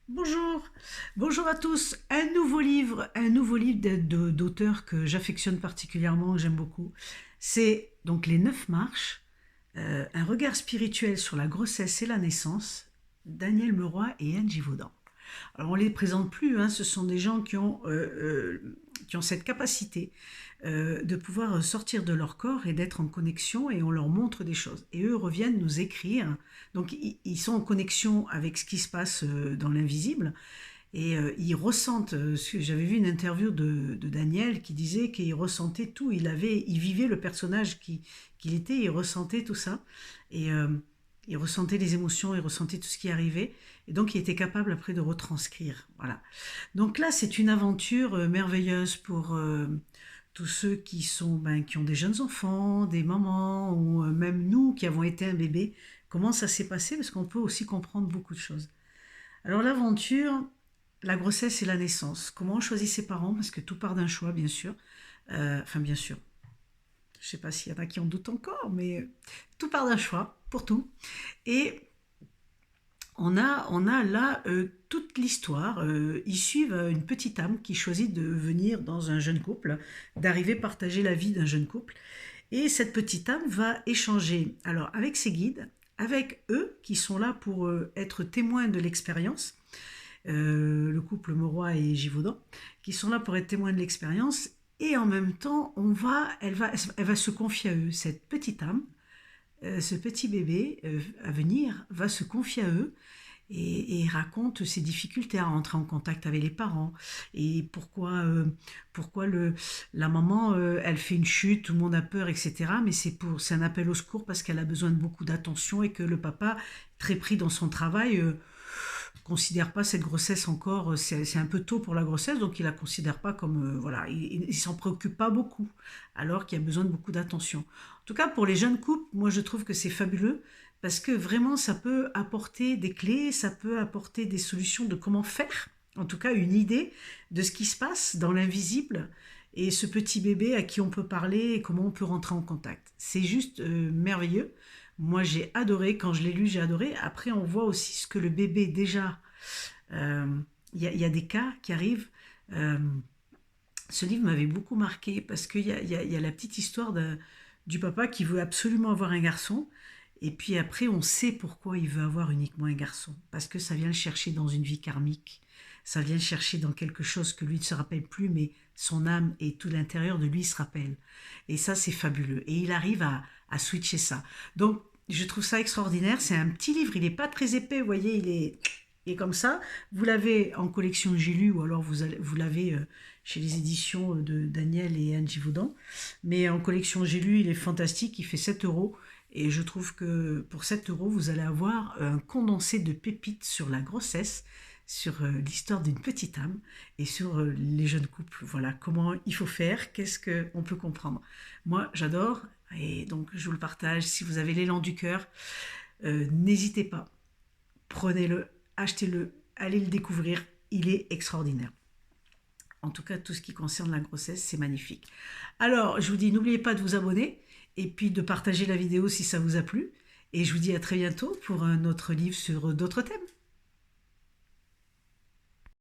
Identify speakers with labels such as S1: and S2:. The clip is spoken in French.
S1: Bonjour, bonjour à tous. Un nouveau livre d'auteur que j'affectionne particulièrement, que j'aime beaucoup. C'est donc Les Neuf Marches, un regard spirituel sur la grossesse et la naissance, Daniel Meroy et Anne Givaudan. Alors on ne les présente plus, hein, ce sont des gens qui ont cette capacité de pouvoir sortir de leur corps et d'être en connexion et on leur montre des choses. Et eux reviennent nous écrire, donc ils sont en connexion avec ce qui se passe dans l'invisible et ils ressentent, j'avais vu une interview de Daniel qui disait qu'il ressentait tout, il vivait le personnage qu'il était, il ressentait tout ça. Et il ressentait les émotions, il ressentait tout ce qui arrivait. Et donc il était capable après de retranscrire. Voilà. Donc là, c'est une aventure merveilleuse pour tous ceux qui ont des jeunes enfants, des mamans, ou même nous qui avons été un bébé. Comment ça s'est passé? Parce qu'on peut aussi comprendre beaucoup de choses. Alors l'aventure, la grossesse et la naissance. Comment on choisit ses parents? Parce que tout part d'un choix, bien sûr. Enfin, bien sûr. Je ne sais pas s'il y en a qui en doutent encore, mais tout part d'un choix, pour tout. Et on a là toute l'histoire. Ils suivent une petite âme qui choisit de venir dans un jeune couple, d'arriver à partager la vie d'un jeune couple. Et cette petite âme va échanger alors avec ses guides, avec eux qui sont là pour être témoins de l'expérience, le couple Mauroy et Givaudan, qui sont là pour être témoins de l'expérience. Et en même temps, elle va se confier à eux. Cette petite âme, ce petit bébé à venir va se confier à eux et raconte ses difficultés à rentrer en contact avec les parents et pourquoi la maman elle fait une chute, tout le monde a peur, etc. Mais c'est un appel au secours parce qu'elle a besoin de beaucoup d'attention et que le papa, très pris dans son travail, considère pas cette grossesse encore, c'est un peu tôt pour la grossesse, donc il la considère pas comme, voilà, il s'en préoccupe pas beaucoup, alors qu'il y a besoin de beaucoup d'attention. En tout cas, pour les jeunes couples, moi je trouve que c'est fabuleux, parce que vraiment ça peut apporter des clés, ça peut apporter des solutions de comment faire, en tout cas une idée de ce qui se passe dans l'invisible, et ce petit bébé à qui on peut parler et comment on peut rentrer en contact. C'est juste merveilleux. Moi, j'ai adoré. Quand je l'ai lu, j'ai adoré. Après, on voit aussi ce que le bébé, déjà, euh, il y a des cas qui arrivent. Euh, Ce livre m'avait beaucoup marqué parce qu'il y a la petite histoire du papa qui veut absolument avoir un garçon. Et puis après, on sait pourquoi il veut avoir uniquement un garçon. Parce que ça vient le chercher dans une vie karmique. Ça vient le chercher dans quelque chose que lui ne se rappelle plus, mais son âme et tout l'intérieur de lui se rappelle. Et ça, c'est fabuleux. Et il arrive à switcher ça. Donc, je trouve ça extraordinaire. C'est un petit livre. Il n'est pas très épais, vous voyez, il est comme ça. Vous l'avez en collection J'ai lu ou alors vous l'avez chez les éditions de Daniel et Anne Givaudan. Mais en collection J'ai lu, il est fantastique. Il fait 7 euros. Et je trouve que pour 7 euros, vous allez avoir un condensé de pépites sur la grossesse, sur l'histoire d'une petite âme et sur les jeunes couples. Voilà, comment il faut faire, qu'est-ce qu'on peut comprendre. Moi, j'adore et donc je vous le partage. Si vous avez l'élan du cœur, n'hésitez pas. Prenez-le, achetez-le, allez le découvrir. Il est extraordinaire. En tout cas, tout ce qui concerne la grossesse, c'est magnifique. Alors, je vous dis, n'oubliez pas de vous abonner et puis de partager la vidéo si ça vous a plu. Et je vous dis à très bientôt pour un autre livre sur d'autres thèmes.